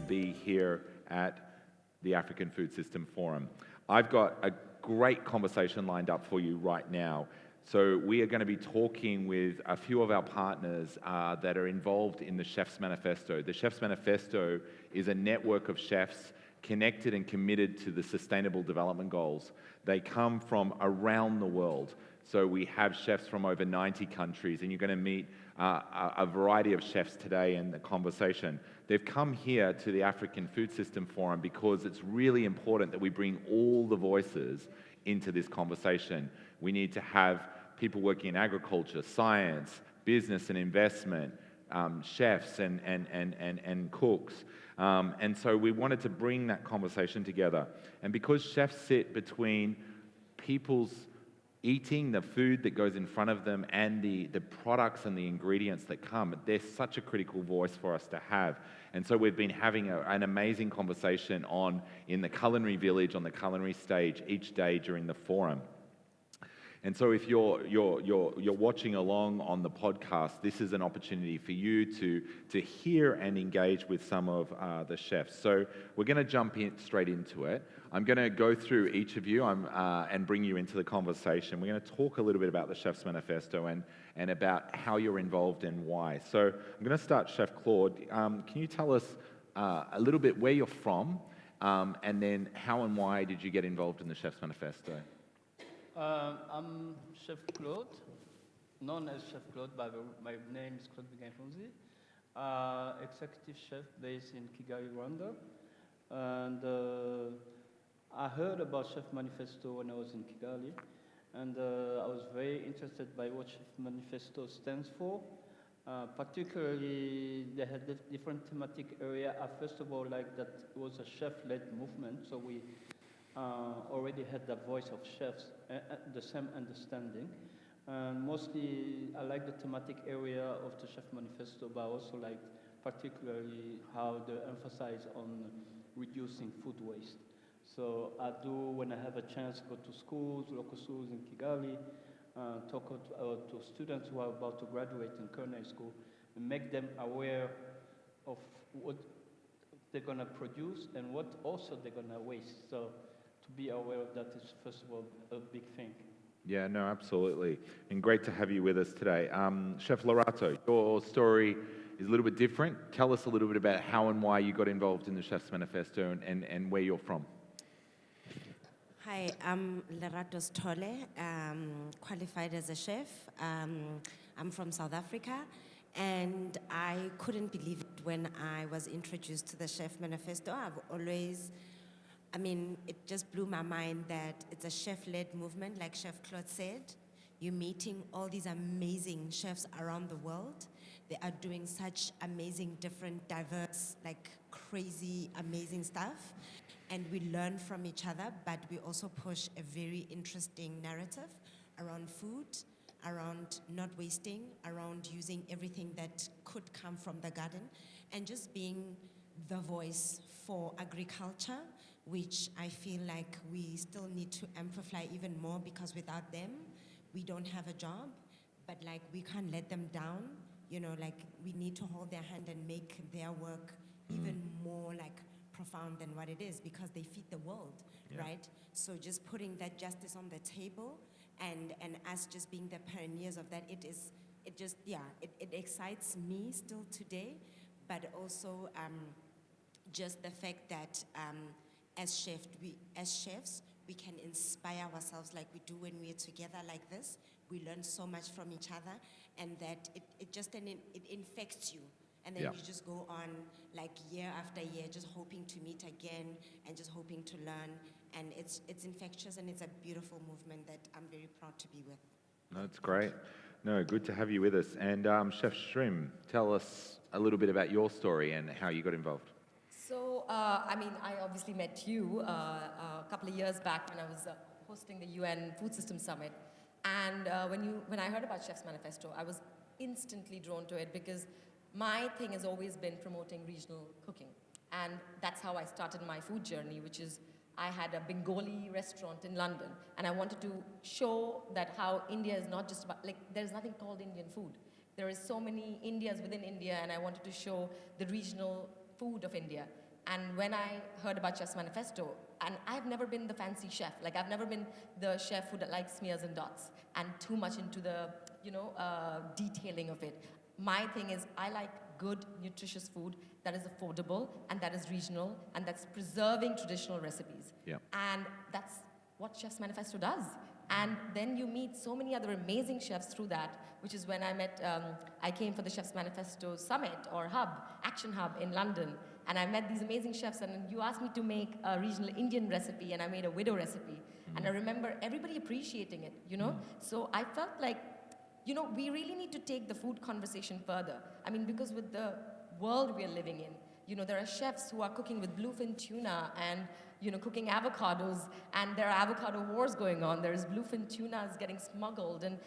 be here at the African Food System Forum. I've got a great conversation lined up for you right now. So we are going to be talking with a few of our partners that are involved in the Chef's Manifesto. The Chef's Manifesto is a network of chefs connected and committed to the Sustainable Development Goals. They come from around the world. So we have chefs from over 90 countries, and you're going to meet a variety of chefs today in the conversation. They've come here to the African Food System Forum because it's really important that we bring all the voices into this conversation. We need to have people working in agriculture, science, business and investment, chefs and cooks. And so we wanted to bring that conversation together. And because chefs sit between people's eating the food that goes in front of them and the products and the ingredients that come, they're such a critical voice for us to have. And so we've been having an amazing conversation in the culinary village, on the culinary stage, each day during the forum. And so if you're watching along on the podcast, this is an opportunity for you to hear and engage with some of the chefs. So we're going to jump straight into it. I'm going to go through each of you and bring you into the conversation. We're going to talk a little bit about the Chef's Manifesto and about how you're involved and why. So I'm going to start, Chef Claude. Can you tell us a little bit where you're from, and then how and why did you get involved in the Chef's Manifesto? I'm Chef Claude, known as Chef Claude, but my name is Claude Biganfunzi, executive chef based in Kigali, Rwanda. And I heard about Chef Manifesto when I was in Kigali, and I was very interested by what Chef Manifesto stands for. Particularly, they had different thematic area. First of all, like that it was a chef-led movement, so we already had the voice of chefs, the same understanding. Mostly, I like the thematic area of the Chef Manifesto, but I also like particularly how they emphasize on reducing food waste. So I do, when I have a chance, go to schools, local schools in Kigali, talk to students who are about to graduate in culinary school, and make them aware of what they're going to produce and what also they're going to waste. So to be aware of that is, first of all, a big thing. Yeah, no, absolutely. And great to have you with us today. Chef Lorato, your story is a little bit different. Tell us a little bit about how and why you got involved in the Chef's Manifesto and where you're from. Hi, I'm Lerato Stole, qualified as a chef. I'm from South Africa, and I couldn't believe it when I was introduced to the Chef Manifesto. It just blew my mind that it's a chef-led movement, like Chef Claude said. You're meeting all these amazing chefs around the world. They are doing such amazing, different, diverse, like crazy, amazing stuff. And we learn from each other, but we also push a very interesting narrative around food, around not wasting, around using everything that could come from the garden, and just being the voice for agriculture, which I feel like we still need to amplify even more, because without them, we don't have a job, but like we can't let them down, we need to hold their hand and make their work even more like profound than what it is, because they feed the world, right? So just putting that justice on the table and us just being the pioneers of that, it excites me still today, but also just the fact that as chefs, we can inspire ourselves like we do when we're together like this. We learn so much from each other, and that it infects you. And then you just go on like year after year, just hoping to meet again and just hoping to learn. And it's infectious, and it's a beautiful movement that I'm very proud to be with. No, that's great. No, good to have you with us. And Chef Shrim, tell us a little bit about your story and how you got involved. So, I obviously met you a couple of years back when I was hosting the UN Food System Summit. And when I heard about Chef's Manifesto, I was instantly drawn to it, because my thing has always been promoting regional cooking. And that's how I started my food journey, which is I had a Bengali restaurant in London, and I wanted to show that how India is not just about, there's nothing called Indian food. There is so many Indias within India, and I wanted to show the regional food of India. And when I heard about Chef's Manifesto, and I've never been the fancy chef. Like I've never been the chef who likes smears and dots and too much into the, detailing of it. My thing is I like good, nutritious food that is affordable and that is regional and that's preserving traditional recipes. Yeah. And that's what Chef's Manifesto does. And then you meet so many other amazing chefs through that, which is when I came for the Chef's Manifesto Summit or Hub, Action Hub in London. And I met these amazing chefs, and you asked me to make a regional Indian recipe, and I made a widow recipe. And I remember everybody appreciating it, So I felt like, we really need to take the food conversation further. I mean, because with the world we are living in, there are chefs who are cooking with bluefin tuna and, cooking avocados, and there are avocado wars going on. There's bluefin tuna is getting smuggled, and,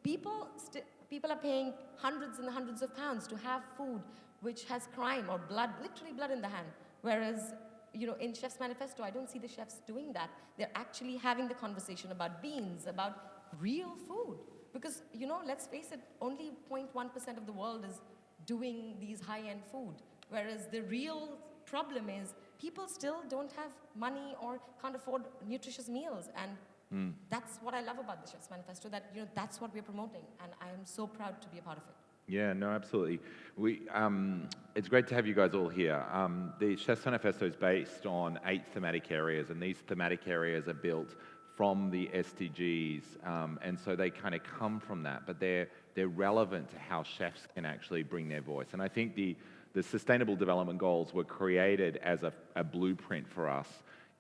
people are paying hundreds and hundreds of pounds to have food which has crime or blood, literally blood in the hand. Whereas, in Chef's Manifesto, I don't see the chefs doing that. They're actually having the conversation about beans, about real food. Because, let's face it, only 0.1% of the world is doing these high-end food. Whereas the real problem is people still don't have money or can't afford nutritious meals. And that's what I love about the Chef's Manifesto, that, that's what we're promoting. And I am so proud to be a part of it. Yeah, no, absolutely. It's great to have you guys all here. The Chef's Manifesto is based on 8 thematic areas, and these thematic areas are built from the SDGs, and so they kind of come from that, but they're relevant to how chefs can actually bring their voice. And I think the Sustainable Development Goals were created as a blueprint for us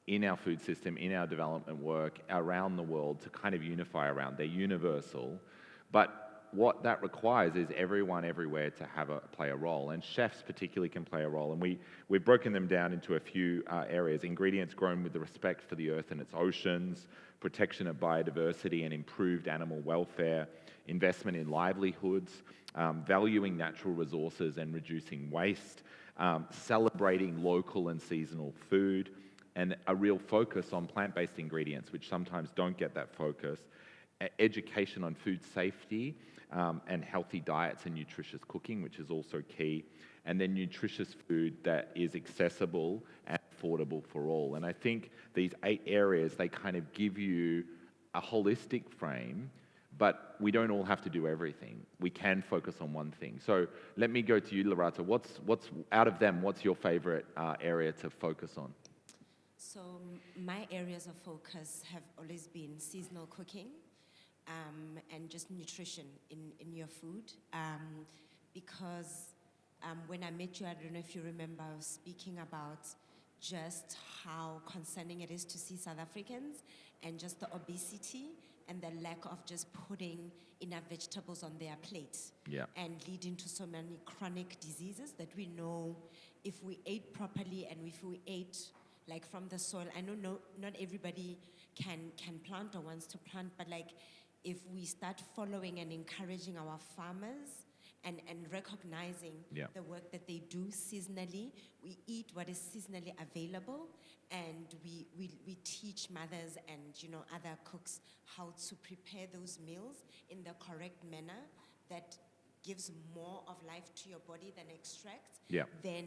in our food system, in our development work around the world to kind of unify around. They're universal, but what that requires is everyone everywhere to play a role, and chefs particularly can play a role. And we've broken them down into a few areas: ingredients grown with the respect for the earth and its oceans, protection of biodiversity and improved animal welfare, investment in livelihoods, valuing natural resources and reducing waste, celebrating local and seasonal food, and a real focus on plant-based ingredients, which sometimes don't get that focus, education on food safety, and healthy diets and nutritious cooking, which is also key, and then nutritious food that is accessible and affordable for all. And I think these 8 areas, they kind of give you a holistic frame, but we don't all have to do everything. We can focus on one thing. So let me go to you, Lorata. What's out of them, what's your favorite area to focus on? So my areas of focus have always been seasonal cooking, and just nutrition in your food, because when I met you, I don't know if you remember, I was speaking about just how concerning it is to see South Africans and just the obesity and the lack of just putting enough vegetables on their plate, and leading to so many chronic diseases that we know if we ate properly and if we ate like from the soil. I know not everybody can plant or wants to plant, but like if we start following and encouraging our farmers and recognizing the work that they do seasonally, we eat what is seasonally available, and we teach mothers and other cooks how to prepare those meals in the correct manner that gives more of life to your body than extract, then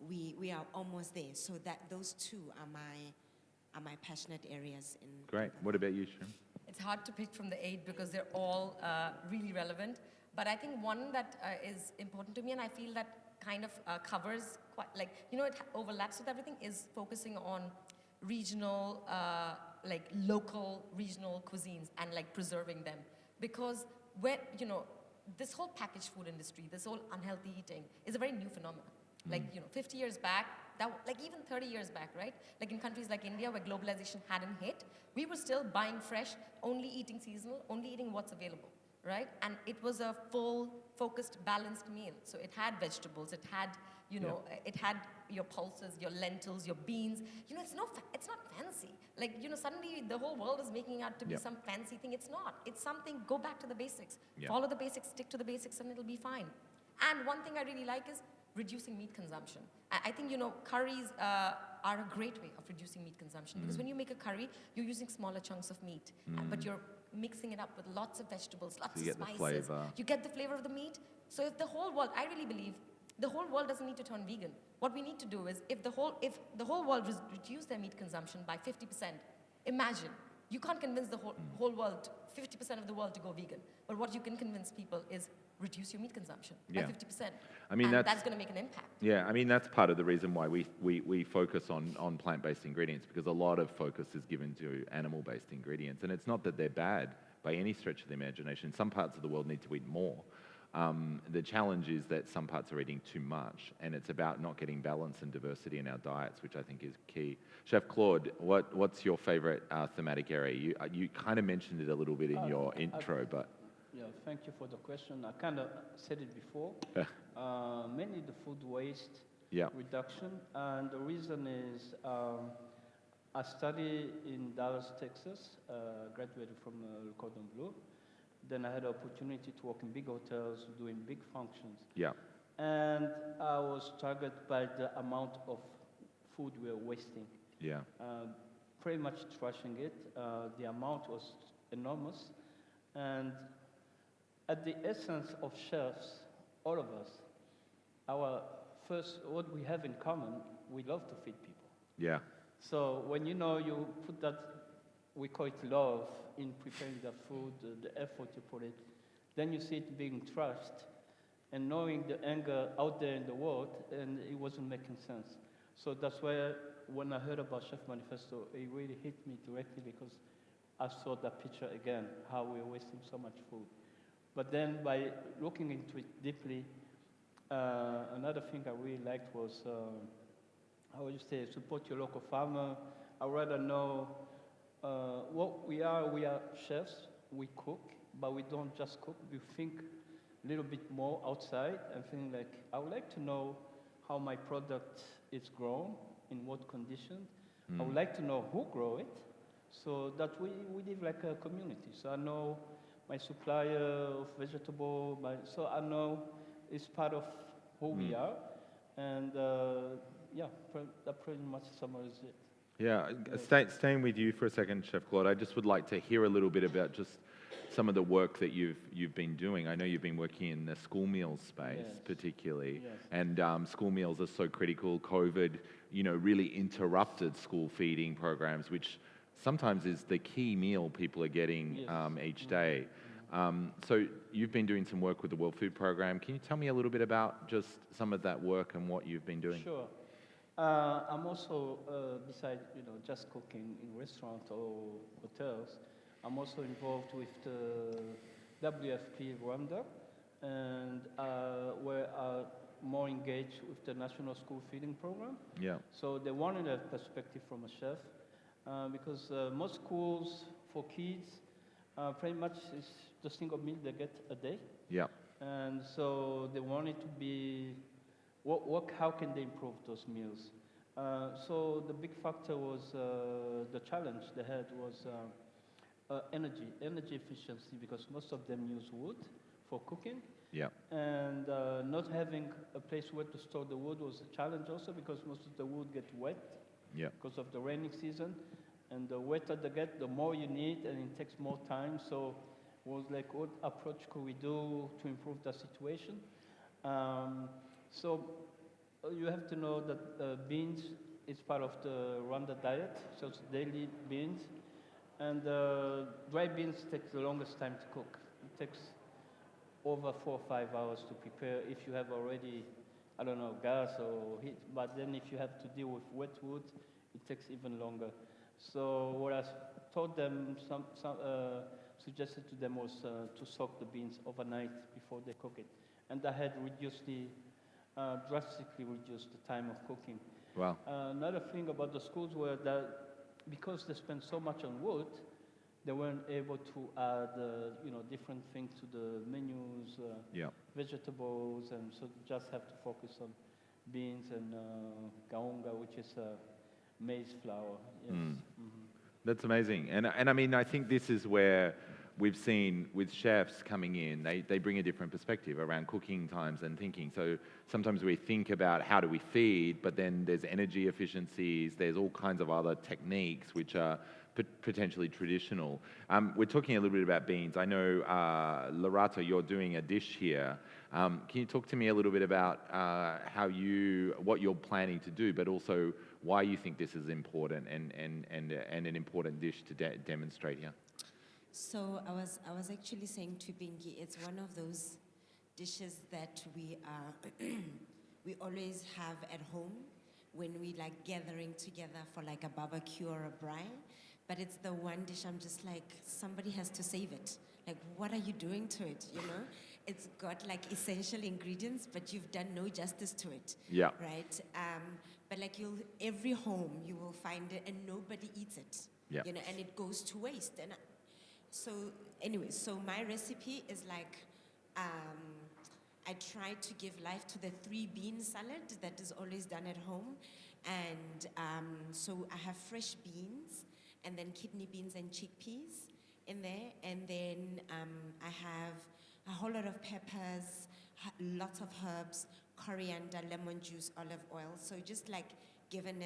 we are almost there. So that those 2 are my passionate areas in. Great. What about you, Shrim? It's hard to pick from the 8 because they're all really relevant. But I think one that is important to me, and I feel that kind of covers quite, it overlaps with everything, is focusing on regional, local regional cuisines and preserving them. Because when, this whole packaged food industry, this whole unhealthy eating is a very new phenomenon. 50 years back, even 30 years back, right? Like in countries like India where globalization hadn't hit, we were still buying fresh, only eating seasonal, only eating what's available, right? And it was a full, focused, balanced meal. So it had vegetables, it had, it had your pulses, your lentils, your beans. It's not fancy. Suddenly the whole world is making out to be some fancy thing. It's not. It's something, go back to the basics. Follow the basics, stick to the basics, and it'll be fine. And one thing I really like is reducing meat consumption. I think, curries are a great way of reducing meat consumption, because when you make a curry, you're using smaller chunks of meat, but you're mixing it up with lots of vegetables, lots of spices. The flavor. You get the flavor of the meat. So if the whole world, I really believe, the whole world doesn't need to turn vegan. What we need to do is, if the whole world reduced their meat consumption by 50%, imagine, you can't convince the whole world, 50% of the world, to go vegan. But what you can convince people is reduce your meat consumption by Yeah. 50%. I mean, and that's going to make an impact. Yeah, I mean, that's part of the reason why we focus on plant-based ingredients, because a lot of focus is given to animal-based ingredients. And it's not that they're bad by any stretch of the imagination. Some parts of the world need to eat more. The challenge is that some parts are eating too much, and it's about not getting balance and diversity in our diets, which I think is key. Chef Claude, what's your favorite thematic area? You kind of mentioned it a little bit in your intro, but... Yeah, thank you for the question. I kind of said it before. Mainly the food waste Yeah. reduction, and the reason is I study in Dallas, Texas, graduated from Le Cordon Bleu. Then I had the opportunity to work in big hotels doing big functions. Yeah. And I was targeted by the amount of food we were wasting. Yeah. Pretty much trashing it. The amount was enormous. And at the essence of chefs, all of us, what we have in common, we love to feed people. Yeah. So when you put that, we call it love, in preparing the food, the effort you put it, then you see it being trashed, and knowing the anger out there in the world, and it wasn't making sense. So that's why when I heard about Chef Manifesto, it really hit me directly, because I saw that picture again, how we're wasting so much food. But then by looking into it deeply, another thing I really liked was, how would you say, support your local farmer. I'd rather know what we are chefs, we cook, but we don't just cook, we think a little bit more outside and think like, I would like to know how my product is grown, in what conditions. I would like to know who grow it, so that we live like a community. So I know my supplier of vegetable, so I know it's part of who we are, and yeah, that pretty much summarizes it. Yeah, staying with you for a second, Chef Claude, I just would like to hear a little bit about just some of the work that you've been doing. I know you've been working in the school meals space, Yes. particularly, Yes. and school meals are so critical. COVID, really interrupted school feeding programs, which sometimes is the key meal people are getting Yes. each day. So you've been doing some work with the World Food Program. Can you tell me a little bit about just some of that work and what you've been doing? Sure. I'm also, besides just cooking in restaurants or hotels, I'm also involved with the WFP Rwanda, and where I'm more engaged with the National School Feeding Program. Yeah. So they wanted a perspective from a chef, because most schools for kids pretty much is the single meal they get a day. Yeah. And so they wanted to be, how can they improve those meals? So the big factor was, the challenge they had was energy efficiency, because most of them use wood for cooking. Yeah. And not having a place where to store the wood was a challenge also, because most of the wood get wet Yeah. because of the rainy season. And the wetter they get, the more you need, and it takes more time. So it was like, what approach could we do to improve the situation? So you have to know that beans is part of the Rwanda diet, so it's daily beans. And dry beans take the longest time to cook. It takes over 4 or 5 hours to prepare if you have already, I don't know, gas or heat. But then if you have to deal with wet wood, it takes even longer. So what I told them, suggested to them was to soak the beans overnight before they cook it. And that had drastically reduced the time of cooking. Wow. Another thing about the schools were that because they spend so much on wood, they weren't able to add, different things to the menus, Yeah. vegetables, and so they just have to focus on beans and kaunga, which is maize flour. Yes. That's amazing. And I mean, I think this is where we've seen with chefs coming in, they bring a different perspective around cooking times and thinking. So sometimes we think about how do we feed, but then there's energy efficiencies, there's all kinds of other techniques which are potentially traditional. We're talking a little bit about beans. I know, Lorato, you're doing a dish here. Can you talk to me a little bit about what you're planning to do, but also why you think this is important and an important dish to demonstrate here? So I was actually saying to Bingi, it's one of those dishes that we we always have at home when we like gathering together for like a barbecue or a braai. But it's the one dish I'm just like, somebody has to save it. Like, what are you doing to it? You know, it's got like essential ingredients, but you've done no justice to it. Yeah. Right. But like every home you will find it, and nobody eats it. Yeah. You know, and it goes to waste. And so anyway, so my recipe is like, I try to give life to the 3-bean salad that is always done at home. And so I have fresh beans, and then kidney beans and chickpeas in there. And then I have a whole lot of peppers, lots of herbs, coriander, lemon juice, olive oil. So just like given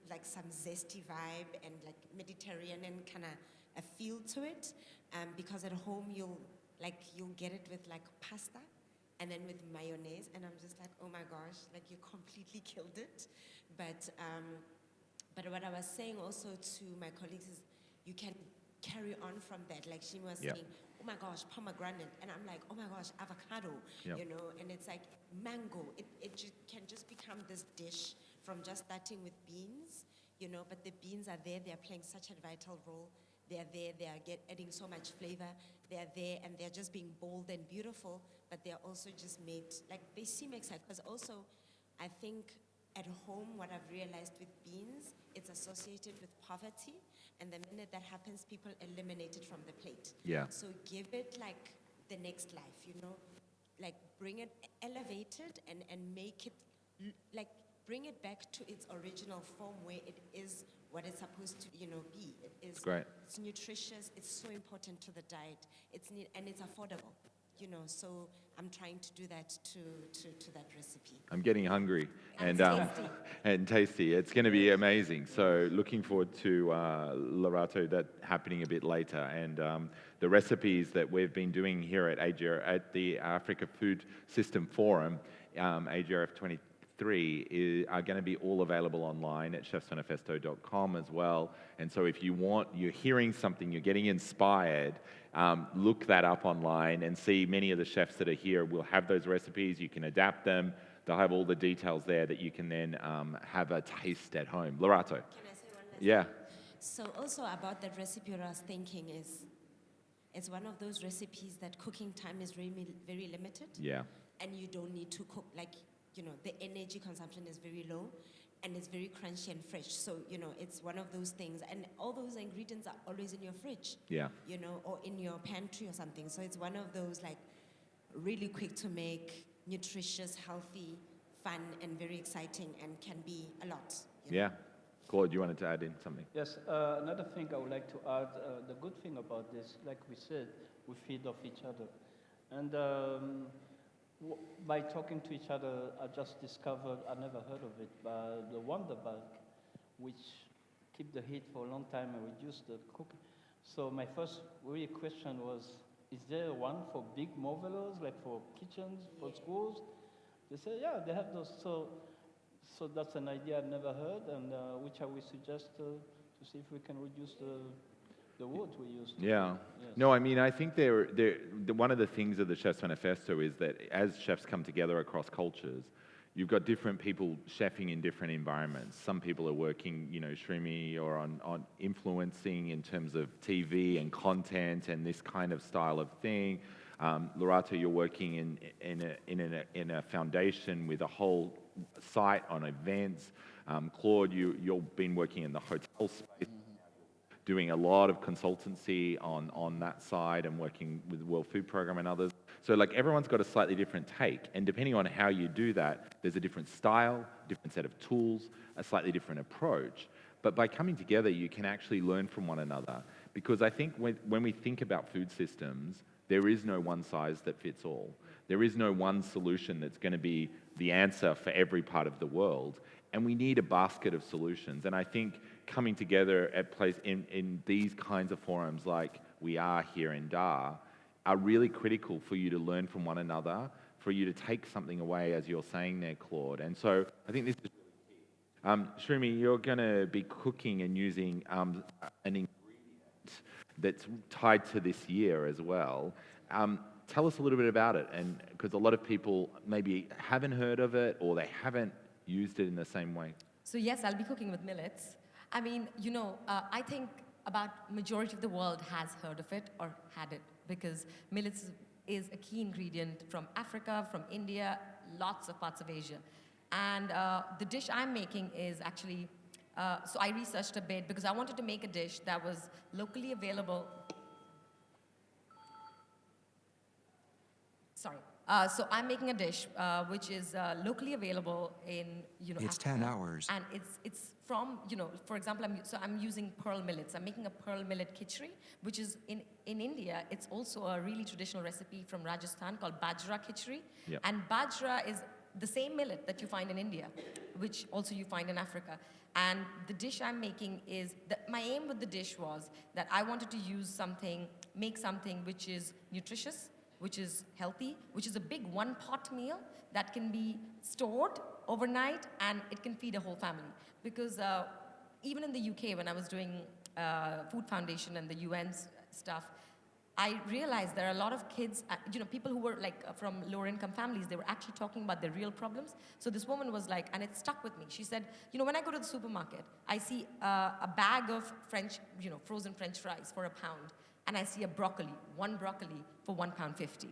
like some zesty vibe and like Mediterranean kind of a feel to it. Because at home you'll get it with like pasta and then with mayonnaise, and I'm just like, oh my gosh, like you completely killed it. But what I was saying also to my colleagues is you can carry on from that. Like she was Yeah. saying, oh my gosh, pomegranate, and I'm like, oh my gosh, avocado, Yeah. you know, and it's like mango. It can just become this dish from just starting with beans, you know, but the beans are there, they're playing such a vital role. They're there, they are adding so much flavor. They're there and they're just being bold and beautiful, but they're also just made, like they seem exciting. Because also, I think at home, what I've realized with beans, it's associated with poverty. And the minute that happens, people eliminate it from the plate. Yeah. So give it like the next life, you know? Like bring it, elevate it and make it, like bring it back to its original form where it is what it's supposed to, you know, be. It is. Great. It's nutritious. It's so important to the diet. And it's affordable, you know. So I'm trying to do that to that recipe. I'm getting hungry and tasty. and tasty. It's going to be amazing. So looking forward to Lorato, that happening a bit later, and the recipes that we've been doing here at the Africa Food System Forum, AGRF 23, are going to be all available online at chefsmanifesto.com as well. And so if you're hearing something, you're getting inspired, look that up online and see many of the chefs that are here will have those recipes. You can adapt them. They'll have all the details there that you can then have a taste at home. Lorato. Can I say one last Yeah. thing? So also about that recipe, what I was thinking is, it's one of those recipes that cooking time is very, very limited. Yeah. And you don't need to cook, like, you know, the energy consumption is very low and it's very crunchy and fresh. So, you know, it's one of those things. And all those ingredients are always in your fridge. Yeah. You know, or in your pantry or something. So it's one of those, like, really quick to make, nutritious, healthy, fun, and very exciting, and can be a lot. You know? Yeah. Claude, you wanted to add in something? Yes, another thing I would like to add, the good thing about this, like we said, we feed off each other. And by talking to each other, I just discovered, I never heard of it, but the Wonder Bulk, which keep the heat for a long time and reduce the cooking. So my first really question was, is there one for big movelers, like for kitchens, for schools? They say, yeah, they have those. So that's an idea I've never heard, and which I will suggest to see if we can reduce the wood we use. Yeah. Yes. No, I mean, I think one of the things of the Chef's Manifesto is that as chefs come together across cultures, you've got different people chefing in different environments. Some people are working, you know, Shrimi, or on influencing in terms of TV and content and this kind of style of thing. Lorato, you're working in a foundation with a whole site on events. Claude, you've been working in the hotel space, doing a lot of consultancy on that side and working with the World Food Programme and others. So like everyone's got a slightly different take, and depending on how you do that, there's a different style, different set of tools, a slightly different approach. But by coming together, you can actually learn from one another, because I think when we think about food systems, there is no one size that fits all. There is no one solution that's going to be the answer for every part of the world. and we need a basket of solutions. And I think coming together at place in these kinds of forums like we are here in Dar are really critical for you to learn from one another, for you to take something away, as you're saying there, Claude. And so I think this is Shrimi, you're going to be cooking and using an ingredient that's tied to this year as well. Tell us a little bit about it, and because a lot of people maybe haven't heard of it or they haven't used it in the same way. So yes, I'll be cooking with millets. I mean, I think about majority of the world has heard of it or had it, because millets is a key ingredient from Africa, from India, lots of parts of Asia. And the dish I'm making is actually, so I researched a bit because I wanted to make a dish that was locally available. Sorry. So I'm making a dish which is locally available in, It's Africa. 10 hours. And it's from, for example, I'm using pearl millets. I'm making a pearl millet khichdi, which is in India. It's also a really traditional recipe from Rajasthan called bajra khichdi. Yep. And bajra is the same millet that you find in India, which also you find in Africa. And the dish I'm making is, my aim with the dish was that I wanted to make something which is nutritious, which is healthy, which is a big one-pot meal that can be stored overnight and it can feed a whole family. Because even in the UK, when I was doing Food Foundation and the UN stuff, I realized there are a lot of kids, people who were from lower income families, they were actually talking about their real problems. So this woman was like, and it stuck with me. She said, when I go to the supermarket, I see a bag of frozen French fries for £1, and I see one broccoli for £1.50.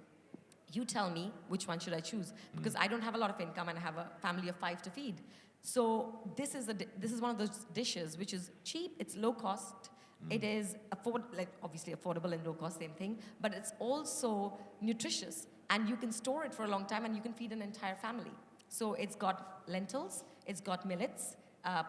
You tell me which one should I choose, because I don't have a lot of income and I have a family of 5 to feed. So this is one of those dishes which is cheap, it's low cost. It is obviously affordable and low cost, same thing, but it's also nutritious and you can store it for a long time and you can feed an entire family. So it's got lentils, it's got millets,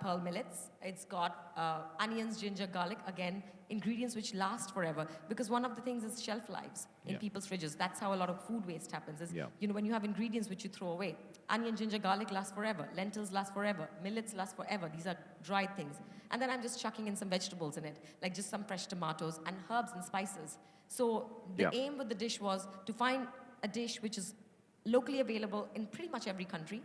pearl millets, it's got onions, ginger, garlic, again, ingredients which last forever, because one of the things is shelf lives in people's fridges. That's how a lot of food waste happens, is when you have ingredients which you throw away. Onion, ginger, garlic last forever, lentils last forever, millets last forever. These are dried things. And then I'm just chucking in some vegetables in it, like just some fresh tomatoes and herbs and spices. So the aim with the dish was to find a dish which is locally available in pretty much every country.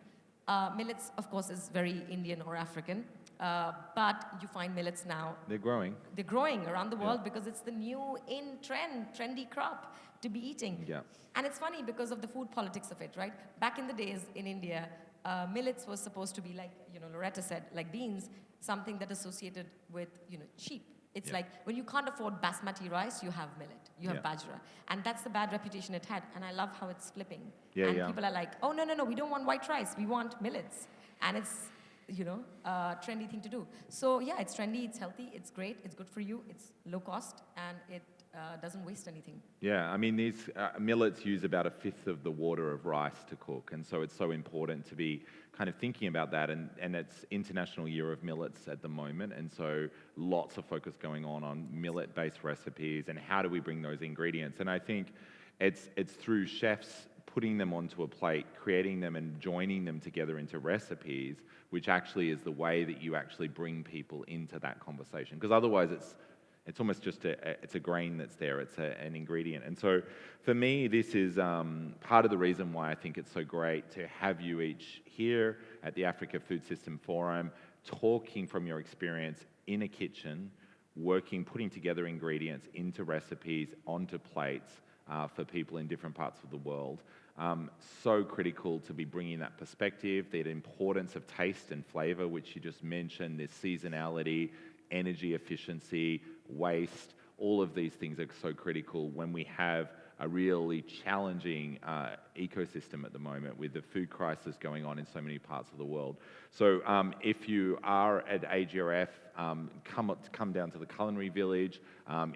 Millets, of course, is very Indian or African, but you find millets now. They're growing. They're growing around the world because it's the new trendy crop to be eating. Yeah. And it's funny because of the food politics of it, right? Back in the days in India, millets was supposed to be like, Loretta said, like beans, something that associated with, cheap. It's like when you can't afford basmati rice, you have millet, you have bajra. And that's the bad reputation it had. And I love how it's flipping. And people are like, oh, no, we don't want white rice. We want millets. And it's, a trendy thing to do. So yeah, it's trendy, it's healthy, it's great, it's good for you, it's low cost, and it doesn't waste anything. Yeah, I mean, these millets use about 1/5 of the water of rice to cook, and so it's so important to be kind of thinking about that, and it's International Year of Millets at the moment, and so lots of focus going on millet-based recipes and how do we bring those ingredients. And I think it's through chefs putting them onto a plate, creating them and joining them together into recipes, which actually is the way that you actually bring people into that conversation. Because otherwise it's almost just it's a grain that's there, it's an ingredient. And so for me, this is part of the reason why I think it's so great to have you each here at the Africa Food System Forum, talking from your experience in a kitchen, putting together ingredients into recipes, onto plates for people in different parts of the world. So critical to be bringing that perspective, the importance of taste and flavor, which you just mentioned, this seasonality, energy efficiency, waste, all of these things are so critical when we have a really challenging ecosystem at the moment with the food crisis going on in so many parts of the world. So if you are at AGRF, come down to the Culinary Village.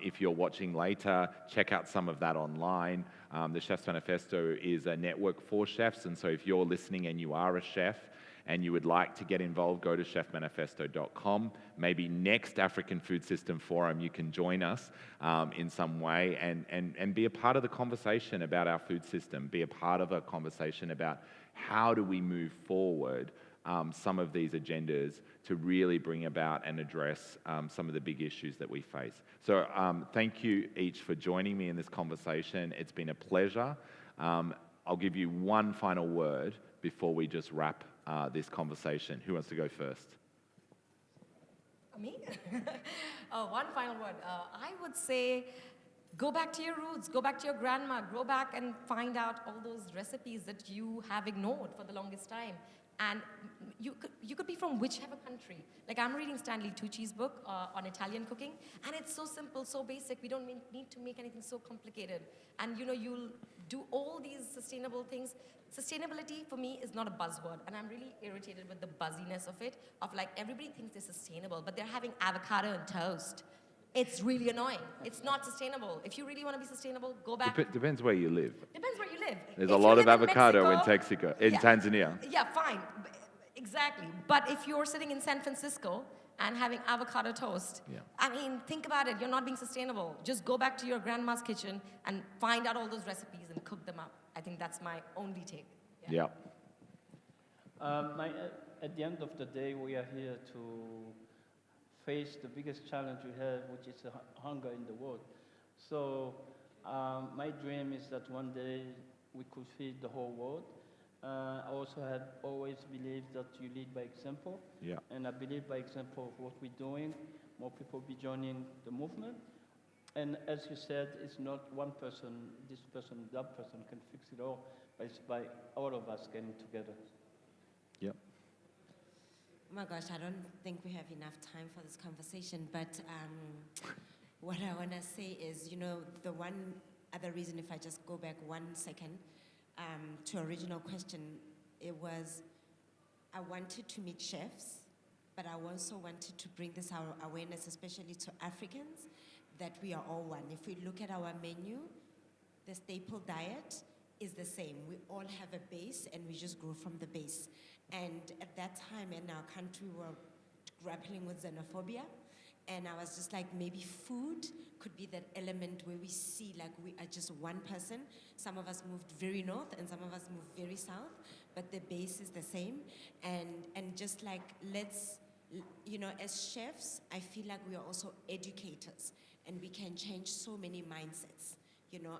If you're watching later, check out some of that online. The Chef's Manifesto is a network for chefs, and so if you're listening and you are a chef, and you would like to get involved, go to chefmanifesto.com. Maybe next African Food System Forum, you can join us in some way and be a part of the conversation about our food system, be a part of a conversation about how do we move forward some of these agendas to really bring about and address some of the big issues that we face. So thank you each for joining me in this conversation. It's been a pleasure. I'll give you one final word before we just wrap this conversation. Who wants to go first? Me? One final word. I would say go back to your roots, go back to your grandma, go back and find out all those recipes that you have ignored for the longest time. And you could be from whichever country. Like I'm reading Stanley Tucci's book on Italian cooking, and it's so simple, so basic. We don't need to make anything so complicated. And you'll do all these sustainable things. Sustainability for me is not a buzzword, and I'm really irritated with the buzziness of it. Of like everybody thinks they're sustainable, but they're having avocado and toast. It's really annoying. It's not sustainable. If you really want to be sustainable, go back. Depends where you live. Depends where you live. There's If a you lot of live avocado in Mexico, Tanzania. Yeah, fine. Exactly. But if you're sitting in San Francisco and having avocado toast, Yeah. I mean, think about it. You're not being sustainable. Just go back to your grandma's kitchen and find out all those recipes and cook them up. I think that's my only take. Yeah. At the end of the day, we are here to face the biggest challenge we have, which is hunger in the world. So my dream is that one day we could feed the whole world. I also had always believed that you lead by example. Yeah. And I believe by example of what we're doing, more people will be joining the movement. And as you said, it's not one person, this person, that person can fix it all, but it's by all of us getting together. Yep. Oh my gosh, I don't think we have enough time for this conversation, but what I want to say is, the one other reason, if I just go back 1 second to original question, it was I wanted to meet chefs, but I also wanted to bring this awareness, especially to Africans, that we are all one. If we look at our menu, the staple diet is the same. We all have a base, and we just grow from the base. And at that time in our country, we were grappling with xenophobia. And I was just like, maybe food could be that element where we see like we are just one person. Some of us moved very north and some of us moved very south, but the base is the same. And just like, let's, as chefs, I feel like we are also educators, and we can change so many mindsets,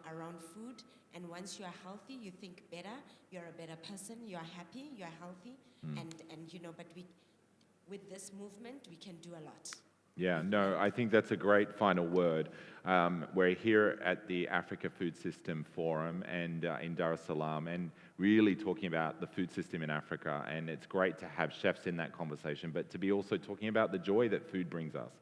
around food. And once you are healthy, you think better, you're a better person, you're happy, you're healthy. But with this movement, we can do a lot. Yeah, no, I think that's a great final word. We're here at the Africa Food System Forum and in Dar es Salaam, and really talking about the food system in Africa. And it's great to have chefs in that conversation, but to be also talking about the joy that food brings us.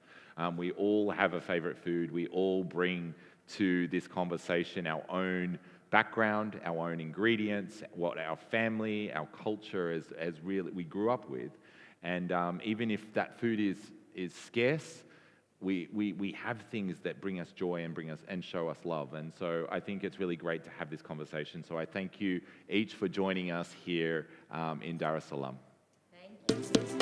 We all have a favorite food. We all bring to this conversation our own background, our own ingredients, what our family, our culture as really we grew up with. And even if that food is scarce, we have things that bring us joy and bring us and show us love. And so I think it's really great to have this conversation. So I thank you each for joining us here in Dar es Salaam. Thank you.